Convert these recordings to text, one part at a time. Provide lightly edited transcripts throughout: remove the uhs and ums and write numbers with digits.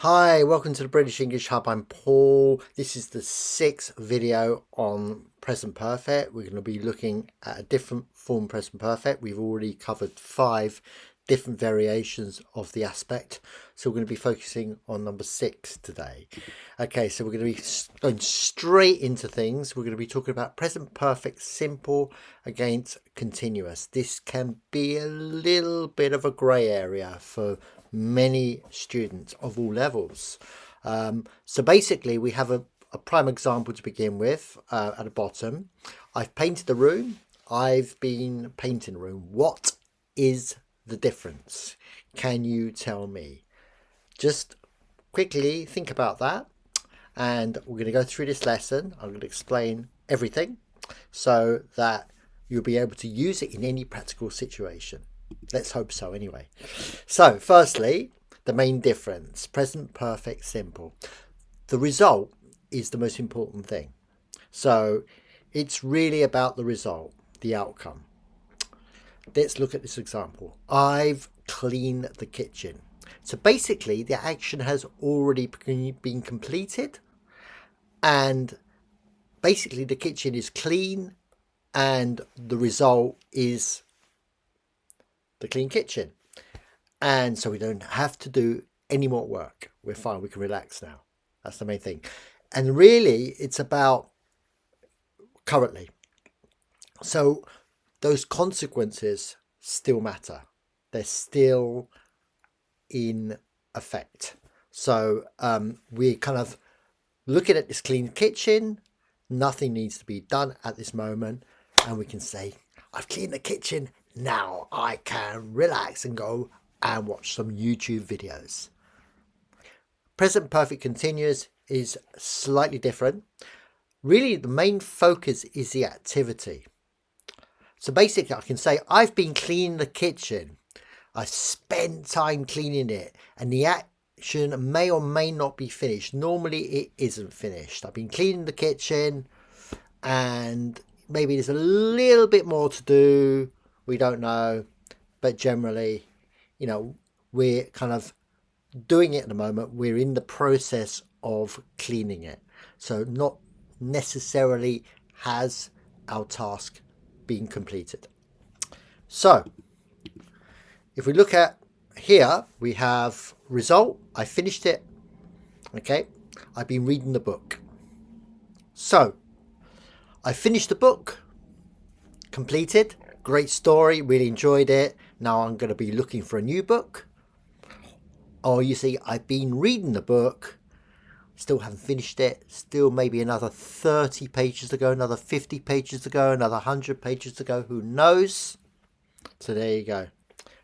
Hi, welcome to the British English Hub. I'm Paul. This is the 6th video on present perfect. We're going to be looking at a different form of present perfect. We've already covered 5 different variations of the aspect. So we're going to be focusing on number 6 today. Okay, so we're going to be going straight into things. We're going to be talking about present perfect simple against continuous. This can be a little bit of a grey area for many students of all levels. So basically we have a prime example to begin with at the bottom. I've painted the room. I've been painting the room. What is the difference? Can you tell me? Just quickly think about that, and we're going to go through this lesson. I'm going to explain everything so that you'll be able to use it in any practical situation. Let's hope so anyway. So firstly, the main difference, present perfect simple. The result is the most important thing. So it's really about the result, the outcome. Let's look at this example. I've cleaned the kitchen. So basically the action has already been completed, and basically the kitchen is clean and the result is the clean kitchen. And so we don't have to do any more work. We're fine. We can relax now. That's the main thing. And really, it's about currently. So those consequences still matter. They're still in effect. So we're kind of looking at this clean kitchen. Nothing needs to be done at this moment. And we can say, I've cleaned the kitchen. Now I can relax and go and watch some YouTube videos. Present perfect continuous is slightly different. Really, the main focus is the activity. So basically, I can say, I've been cleaning the kitchen. I've spent time cleaning it, and the action may or may not be finished. Normally, it isn't finished. I've been cleaning the kitchen, and maybe there's a little bit more to do. We don't know, but generally, we're kind of doing it at the moment. We're in the process of cleaning it. So not necessarily has our task been completed. So if we look at here, we have result. I finished it. Okay. I've been reading the book. So I finished the book. Completed. Great story. Really enjoyed it. Now I'm going to be looking for a new book. Or you see, I've been reading the book, still haven't finished it, still maybe another 30 pages to go, another 50 pages to go, another 100 pages to go, who knows? So there you go.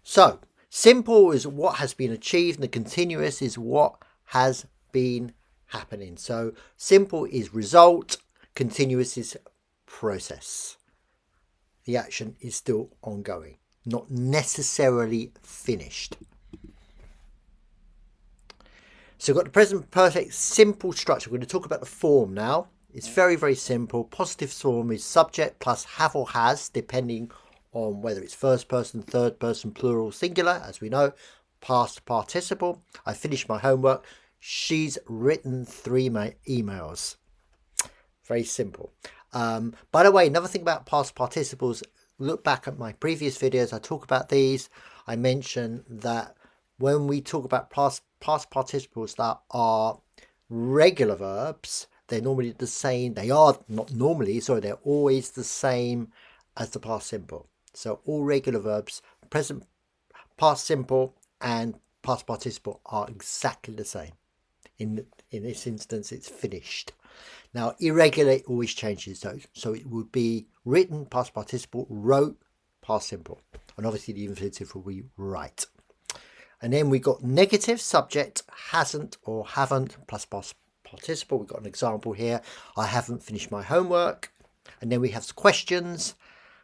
So simple is what has been achieved, and the continuous is what has been happening. So simple is result, continuous is process. The action is still ongoing, not necessarily finished. So we've got the present perfect simple structure. We're going to talk about the form now. It's very, very simple. Positive form is subject plus have or has, depending on whether it's first person, third person, plural, singular. As we know, past participle. I finished my homework. She's written 3 emails. Very simple. By the way, another thing about past participles, look back at my previous videos. I talk about these. I mention that when we talk about past participles that are regular verbs, they're normally the same. They are not normally, sorry, they're always the same as the past simple. So all regular verbs, present, past simple and past participle are exactly the same. In this instance, it's finished. Now, irregular always changes though. So it would be written past participle, wrote past simple. And obviously the infinitive will be write. And then we got negative subject, hasn't or haven't, plus past participle. We've got an example here. I haven't finished my homework. And then we have questions,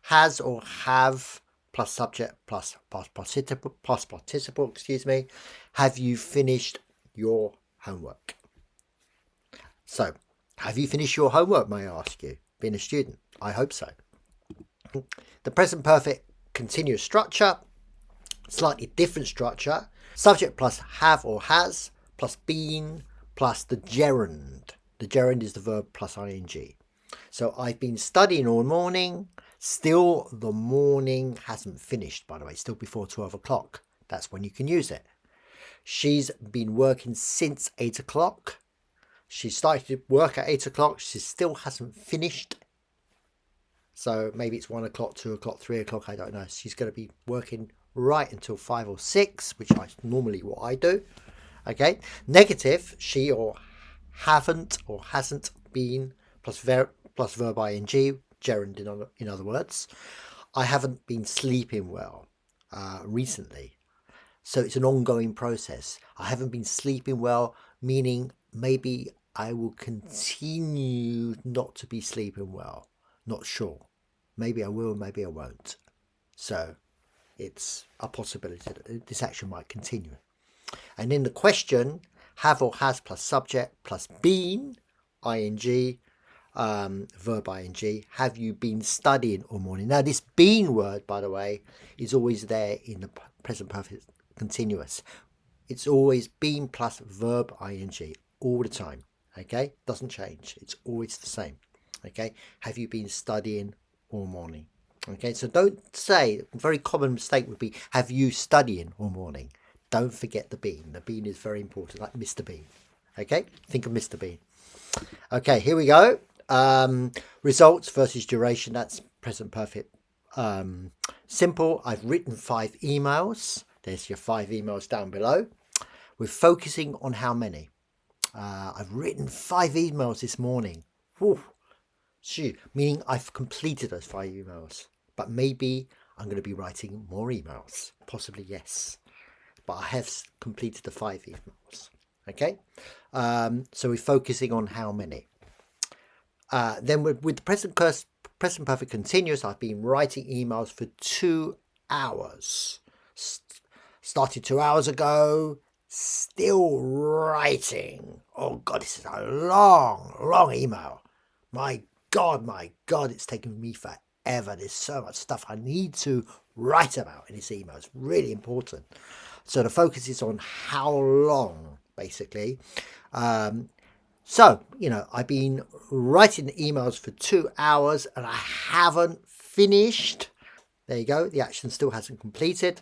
has or have, plus subject, plus past participle, excuse me. Have you finished your homework? So, have you finished your homework, may I ask you, being a student? I hope so. The present perfect continuous structure. Slightly different structure. Subject plus have or has plus been plus the gerund. The gerund is the verb plus ing. So I've been studying all morning. Still, the morning hasn't finished, by the way, still before 12 o'clock. That's when you can use it. She's been working since 8 o'clock. She started to work at 8 o'clock. She still hasn't finished. So maybe it's 1 o'clock, 2 o'clock, 3 o'clock, I don't know. She's going to be working right until 5 or 6, which is normally what I do. Okay. Negative, she or haven't or hasn't been plus verb ing, gerund in other words. I haven't been sleeping well recently. So it's an ongoing process. I haven't been sleeping well, meaning maybe I will continue not to be sleeping well. Not sure. Maybe I will, maybe I won't. So it's a possibility that this action might continue. And in the question, have or has plus subject plus been, ing, verb ing. Have you been studying all morning? Now this been word, by the way, is always there in the present perfect continuous. It's always been plus verb ing all the time. Okay, doesn't change. It's always the same. Okay, have you been studying all morning? Okay, so don't say, a very common mistake would be, have you studying all morning? Don't forget the bean. The bean is very important, like Mr. Bean. Okay, think of Mr. Bean. Okay, here we go. Results versus duration. That's present perfect. Simple. I've written 5 emails. There's your 5 emails down below. We're focusing on how many. I've written 5 emails this morning. Whew. Meaning I've completed those 5 emails. But maybe I'm going to be writing more emails. Possibly yes. But I have completed the 5 emails. Okay. So we're focusing on how many. Then with the present perfect continuous, I've been writing emails for 2 hours. Started 2 hours ago. Still writing. Oh God, this is a long email. My God, it's taken me forever. There's so much stuff I need to write about in this email. It's really important. So the focus is on how long, basically. So, I've been writing emails for 2 hours and I haven't finished. There you go. The action still hasn't completed.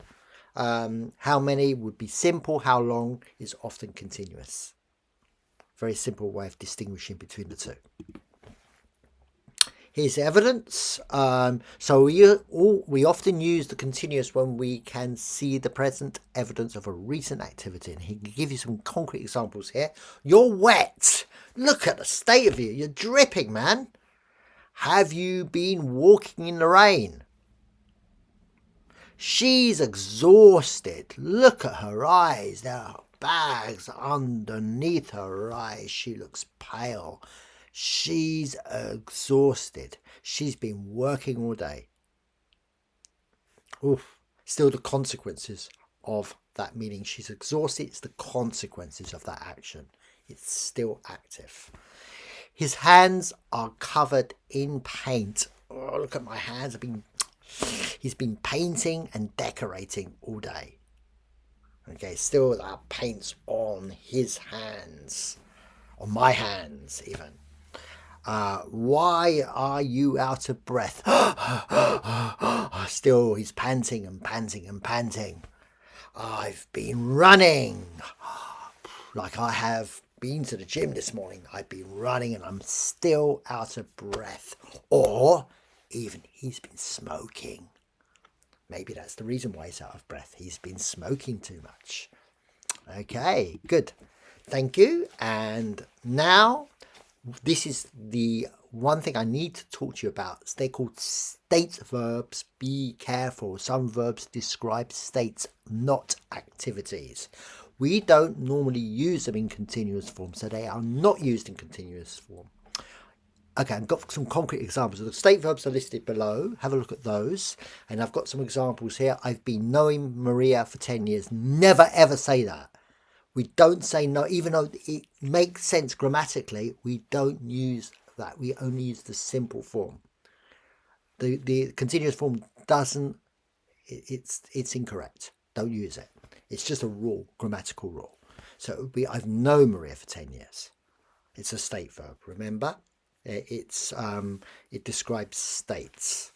How many would be simple. How long is often continuous. Very simple way of distinguishing between the two. Here's the evidence. So we often use the continuous when we can see the present evidence of a recent activity. And he can give you some concrete examples here. You're wet. Look at the state of you. You're dripping, man. Have you been walking in the rain? She's exhausted. Look at her eyes. There are bags underneath her eyes. She looks pale. She's exhausted. She's been working all day. Oof. Still the consequences of that meaning. She's exhausted. It's the consequences of that action. It's still active. His hands are covered in paint. Oh, look at my hands. He's been painting and decorating all day. Okay, still that paint's on his hands. On my hands, even. Why are you out of breath? Still, he's panting and panting and panting. I've been running. Like I have been to the gym this morning. I've been running and I'm still out of breath. Or even he's been smoking. Maybe that's the reason why he's out of breath. He's been smoking too much. Okay, good. Thank you. And now, this is the one thing I need to talk to you about. They're called state verbs. Be careful. Some verbs describe states, not activities. We don't normally use them in continuous form, so they are not used in continuous form. Okay, I've got some concrete examples. The state verbs are listed below. Have a look at those. And I've got some examples here. I've been knowing Maria for 10 years. Never, ever say that. We don't say no, even though it makes sense grammatically, we don't use that. We only use the simple form. The continuous form doesn't, it's incorrect. Don't use it. It's just a rule, grammatical rule. So it would be, I've known Maria for 10 years. It's a state verb, remember? It describes states.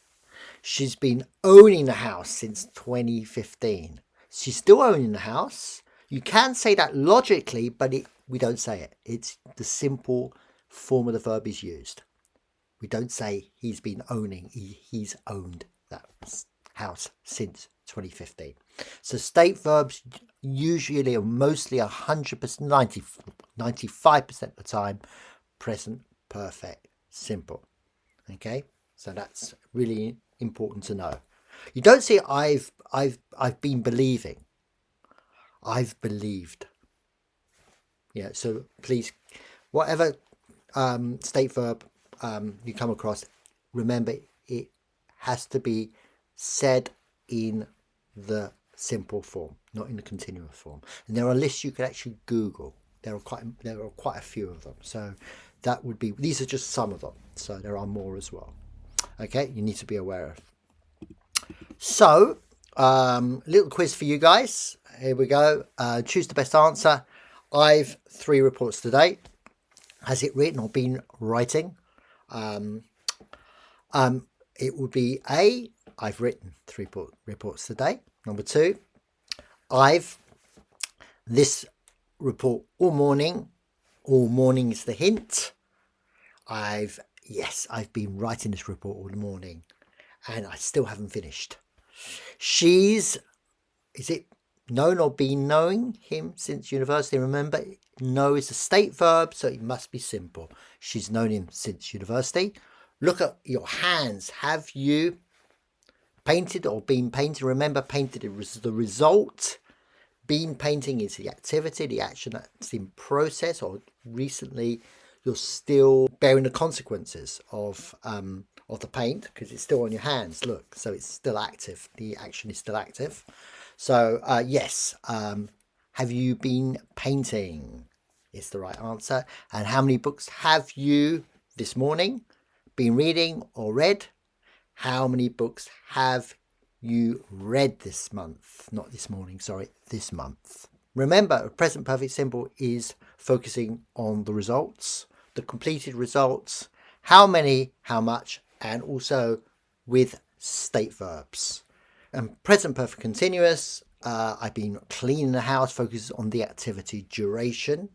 She's been owning the house since 2015. She's still owning the house. You can say that logically, but we don't say it. It's the simple form of the verb is used. We don't say he's been owning. He's owned that house since 2015. So state verbs usually are mostly 100%, 95% of the time, present perfect simple. Okay, so that's really important to know. You don't say I've been believing. I've believed. Yeah, so please, whatever state verb you come across, remember it has to be said in the simple form, not in the continuous form. And there are lists you could actually Google. There are quite a few of them. So that would be, these are just some of them. So there are more as well. Okay, you need to be aware of. So, little quiz for you guys. Here we go. Choose the best answer. I've 3 reports today. Has it written or been writing? It would be A, I've written 3 reports today. Number 2, I've this report all morning. All morning is the hint. I've been writing this report all morning and I still haven't finished. She's, is it known or been knowing him since university? Remember, know is a state verb, so it must be simple. She's known him since university. Look at your hands. Have you painted or been painted? Remember, painted is the result. Been painting is the activity, the action that's in process, or recently you're still bearing the consequences of the paint because it's still on your hands. Look, so it's still active. The action is still active. So yes, have you been painting? Is the right answer. And how many books have you this morning been reading or read? How many books have you read this month? Not this morning, sorry, this month. Remember, present perfect simple is focusing on the results, the completed results, how many, how much, and also with state verbs. And present perfect continuous, I've been cleaning the house, focuses on the activity duration,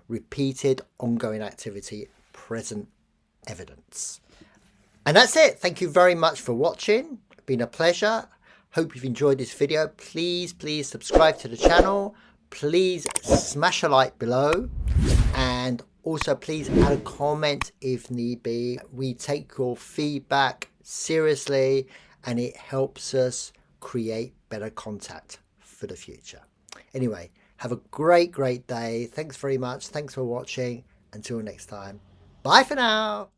repeated ongoing activity, present evidence. And that's it. Thank you very much for watching. It's been a pleasure. Hope you've enjoyed this video. Please subscribe to the channel. Please smash a like below. And also please add a comment if need be. We take your feedback seriously and it helps us create better content for the future. Anyway, have a great day. Thanks very much. Thanks for watching. Until next time. Bye for now.